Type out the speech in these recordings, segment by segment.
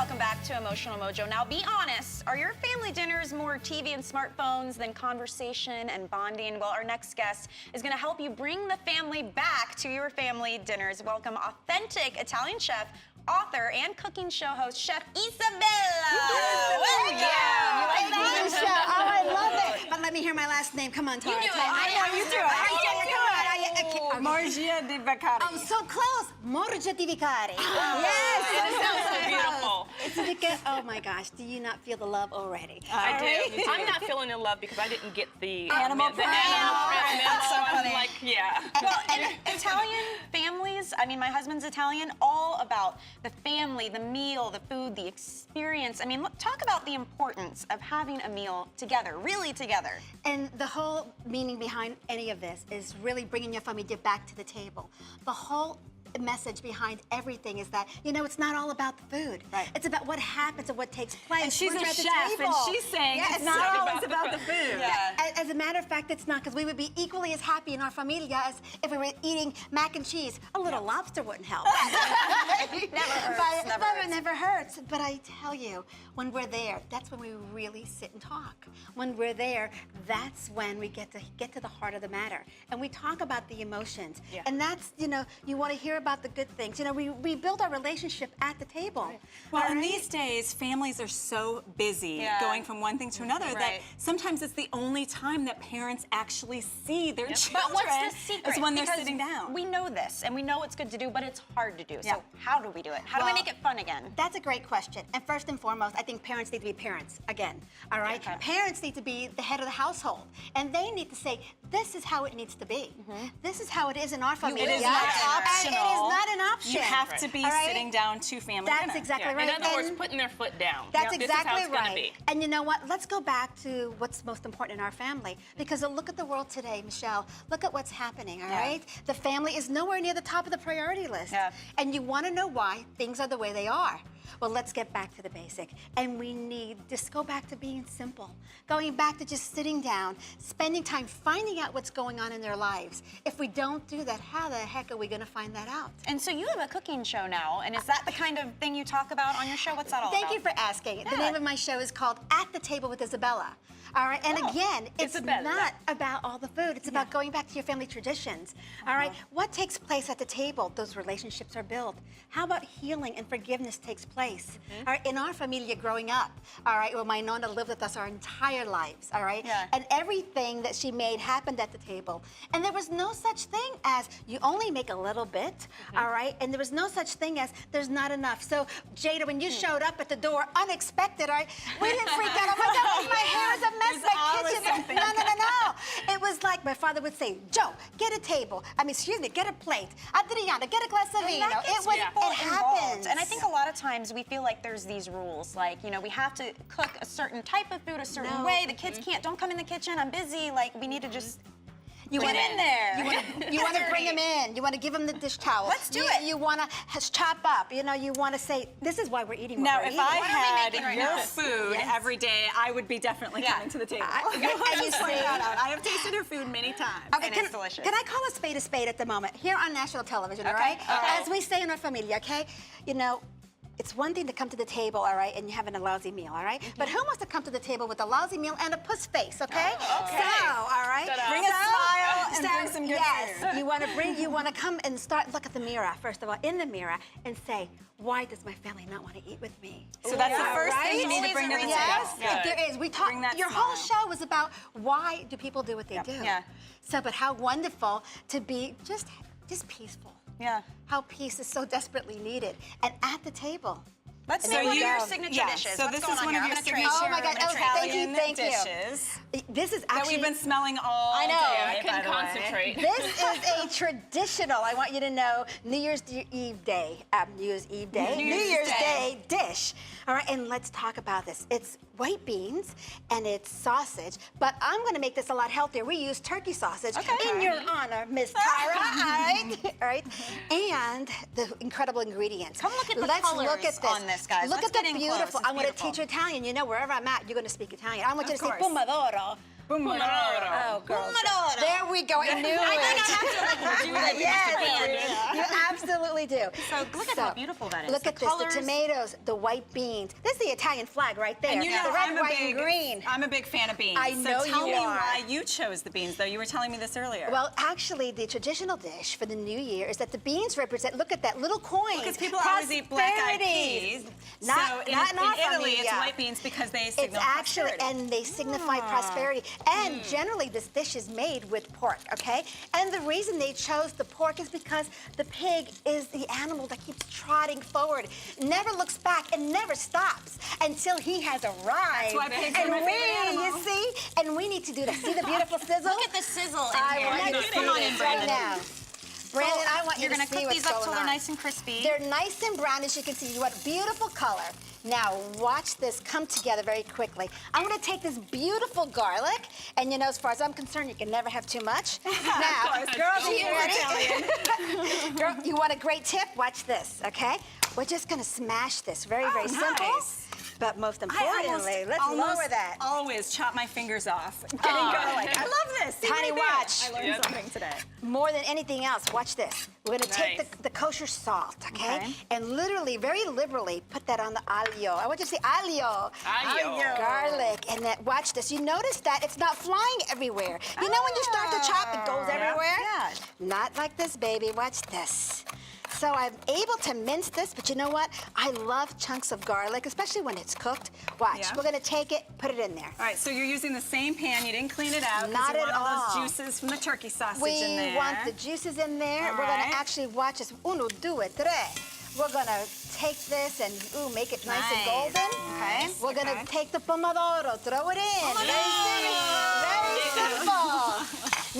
welcome back to Emotional Mojo. Now, be honest, are your family dinners more TV and smartphones than conversation and bonding? Well, our next guest is going to help you bring the family back to your family dinners. Welcome authentic Italian chef, author, and cooking show host, Chef Isabella. Welcome. You like that? Oh, I love it. But let me hear my last name. Come on, Tara. You do it. I know you do it. Morgia di Vaccari. I'm so close. Morgia di Vicari. Yes, it sounds so beautiful. It's because, oh my gosh, do you not feel the love already? I do. I'm not feeling in love because I didn't get the Animal the print. animal print. That's so So I'm funny. like, yeah. Well, and Italian families, I mean, my husband's Italian, all about the family, the meal, the food, the experience. I mean, talk about the importance of having a meal together, really together. And the whole meaning behind any of this is really bringing your family back to the table. The whole message behind everything is that, you know, it's not all about the food. Right. It's about what happens and what takes place. And she's when a you're at the chef, and table. she's saying Yeah, it's not always about the food. Yeah. As a matter of fact, it's not, because we would be equally as happy in our familia as if we were eating mac and cheese. A little lobster wouldn't help. Never hurts, never hurts. It never hurts. But I tell you, when we're there, that's when we really sit and talk. When we're there, that's when we get to the heart of the matter. And we talk about the emotions. Yeah. And that's, you know, you want to hear about the good things. You know, we build our relationship at the table. Right. Well, in these days, families are so busy going from one thing to another that Right. sometimes it's the only time that parents actually see their children. But what's the secret? is when they're Because sitting down. We know this, and we know it's good to do, but it's hard to do. Yeah. So how do we do it? How do we Well, make it fun again? That's a great question. And first and foremost, I think parents need to be parents again. All right? Okay. Parents need to be the head of the household. And they need to say, this is how it needs to be. This is how it is in our family. It is Yeah. not And optional. it is not an option. You have to be All right? sitting down to family That's dinner. exactly Yeah. right. In other words, And putting their foot down. that's This exactly is how it's right. Gonna be. And you know what? Let's go back to what's most important in our family. Because look at the world today, Michelle. Look at what's happening, all right? The family is nowhere near the top of the priority list. Yeah. And you want to know why things are the way they are. Well, let's get back to the basic. And we need just go back to being simple. Going back to just sitting down, spending time finding out what's going on in their lives. If we don't do that, how the heck are we going to find that out? And so you have a cooking show now, and is that the kind of thing you talk about on your show? What's that all Thank about? you for asking. The Yeah. name of my show is called At the Table with Isabella. All right, and again, it's Isabella. not about all the food. It's about going back to your family traditions. All right, what takes place at the table? Those relationships are built. How about healing and forgiveness takes place? All right, in our familia growing up, all right, well, my nonna lived with us our entire lives, all right? Yeah. And everything that she made happened at the table. And there was no such thing as you only make a little bit, all right? And there was no such thing as there's not enough. So, Jada, when you showed up at the door unexpected, all right, we didn't freak out. Oh my God, my hair is a mess. There's always something. No. It was like my father would say, Joe, get a table. Excuse me, get a plate. Adriana, get a glass of vino. It happens. And I think a lot of times we feel like there's these rules, like, you know, we have to cook a certain type of food a certain way. The kids can't, don't come in the kitchen, I'm busy. Like, we need to just get in there. You want to bring them in. You want to give them the dish towel. Let's do it. You want to chop up. You know, you want to say, this is why we're eating what Now, we're if eating. I What are we had making right your now? food every day, I would be definitely coming to the table. and you Just point see- that out. I have tasted your food many times. Okay, And it's delicious. Can I call a spade at the moment? Here on national television, all right? Okay. As we say in our familia, okay? You know, it's one thing to come to the table, all right, and you're having a lousy meal, all right? But who wants to come to the table with a lousy meal and a puss face, okay? okay. So, all right? Ta-da. Bring a smile and bring some good yes, food. you want to come and look at the mirror, first of all, in the mirror, and say, why does my family not want to eat with me? So that's the first thing you need to Always bring a to the reason. table. Yes, there is. We talk. Bring that Your whole smile. show is about why do people do what they do. Yeah. So, but how wonderful to be just peaceful. Yeah. How peace is so desperately needed, and at the table. Let's And see there one of you your go. signature dishes. So What's this going is on one here? of your I'm gonna signature trace. Oh my God, I'm gonna oh, trace. thank you. dishes This is that actually. we've been smelling all I know. day, I couldn't by the way. concentrate. This is a traditional, I want you to know, New Year's Eve Day, New Year's Day dish. All right, and let's talk about this. It's white beans and it's sausage, but I'm going to make this a lot healthier. We use turkey sausage in your honor, Miss Tyra. All right, and the incredible ingredients. Come look at the Let's colors look at this. on this, guys. Look Let's at the get in close. beautiful. It's I'm going to beautiful. teach you Italian. You know, wherever I'm at, you're going to speak Italian. I want you Of to say course. pomodoro. Oh, girls. There we go. I knew it. Yes, you absolutely do. So look at how beautiful that is. Look The at this, colors. the tomatoes, the white beans. This is the Italian flag right there. And you know, the red, white, and green. I'm a big fan of beans. I know so tell you me are. why you chose the beans, though. You were telling me this earlier. Well, actually, the traditional dish for the New Year is that the beans represent, look at that little coin. Because people always eat black-eyed peas. Not so in our Italy, it's familia. white beans because they It's signal actually, prosperity. and they signify prosperity. And generally, this dish is made with pork, okay? And the reason they chose the pork is because the pig is the animal that keeps trotting forward, never looks back, and never stops until he has arrived. That's why pigs and are my we, favorite animal. you see, and we need to do that. See the beautiful sizzle? Look at the sizzle in I here. want you to Come on see in, this right Brandon. now. Brandon, I want you You're to gonna see cook what's these up going till they're on. nice and crispy. They're nice and brown, as you can see. You want beautiful color. Now, watch this come together very quickly. I'm gonna take this beautiful garlic, and you know, as far as I'm concerned, you can never have too much. Now, girls, are you ready? Girl, you want a great tip? Watch this, okay? We're just gonna smash this. Very, very simple. nice. But most I importantly, let's lower that. always chop my fingers off getting garlic. I love this. See, Honey, right there. watch. I learned something today. More than anything else, watch this. We're gonna take Nice. the kosher salt, okay? Okay. And literally, very liberally, put that on the aglio. I want you to see aglio. Aglio. Garlic. And that, watch this. You notice that it's not flying everywhere. You know when you start to chop, it goes everywhere? Yeah. Not like this, baby. Watch this. So I'm able to mince this, but you know what? I love chunks of garlic, especially when it's cooked. Watch, Yeah. we're gonna take it, put it in there. All right, so you're using the same pan. You didn't clean it out. 'cause Not you at want all all. those juices from the turkey sausage We in there. want the juices in there. All We're right. gonna actually watch this. Uno, due, tres. We're gonna take this and make it nice and Nice. golden. Okay. We're gonna Okay. take the pomodoro, throw it in. Very simple.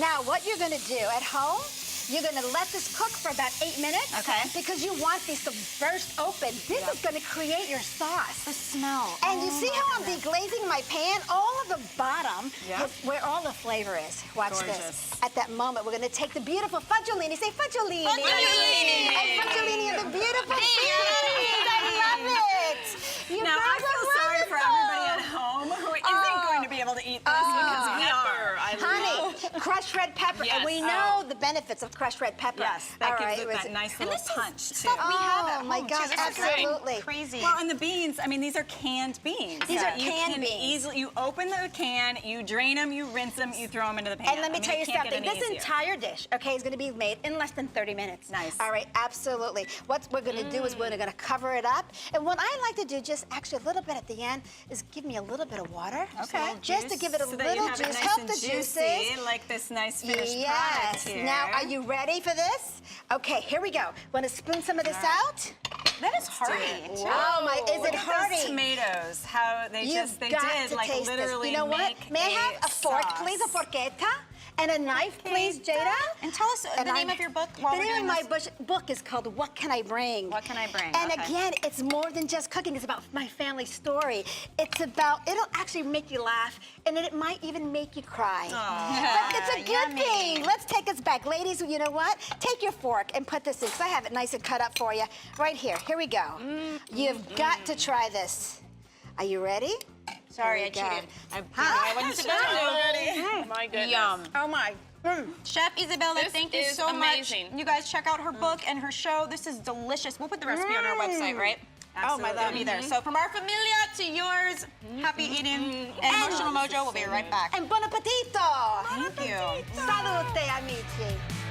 Now, what you're gonna do at home, you're gonna let this cook for about 8 minutes. Okay. Because you want these to burst open. This is gonna create your sauce. The smell. And you see how I'm deglazing my pan? All of the bottom Yeah. is where all the flavor is. Watch Gorgeous. this. At that moment, we're gonna take the beautiful fagiolini. Say fagiolini. Fagiolini. And fagiolini are the beautiful beans. I love it. You Now, guys I are feel sorry for wonderful. everybody at home who isn't going to be able to eat this because we are. I Honey, crushed red pepper. And Yes. we know the benefits of crushed red pepper. Yes, that All gives right, it was that nice little this is punch, too. stuff we have at Oh, my home, gosh, too. This is absolutely. Crazy. Well, and the beans, I mean, these are canned beans. These are you canned can beans. Easily, you open the can, you drain them, you rinse them, you throw them into the pan. And let me I mean, tell you it can't get something. any This easier. entire dish, okay, is going to be made in less than 30 minutes. Nice. All right, absolutely. What we're going to do is we're going to cover it up. And what I like to do, just actually a little bit at the end, is give me a little bit of water. Okay. Just to give it a So that you little have juice. it nice Help and the juicy, juices. like this nice finished Yes. product here. Now, are you ready for this? Okay, here we go. Want to spoon some of this out? that is hearty. Oh my, is Look it at hearty? those tomatoes, how they You've they got did to like taste literally this. You know what? make May I have a fork, sauce. please? A forchetta? And a knife, please, Jada? And tell us the name of your book while The we're name doing of my this. book is called What Can I Bring? What Can I Bring? And Okay. again, it's more than just cooking. It's about my family story. It's about, it'll actually make you laugh, and it might even make you cry. But it's a good Yummy. thing. Let's take us back. Ladies, you know what? Take your fork and put this in, because I have it nice and cut up for you. Right here. Here we go. You've got to try this. Are you ready? Sorry, I Here we cheated. go. I wasn't supposed to. My goodness. Yum. Oh my. Chef Isabella, This thank you is so amazing. much. You guys check out her book and her show. This is delicious. We'll put the recipe on our website, right? Oh my It'll be there. So from our familia to yours, happy eating. And Emotional Mojo, we'll be right back. And buon appetito! Thank you. Salute, amici.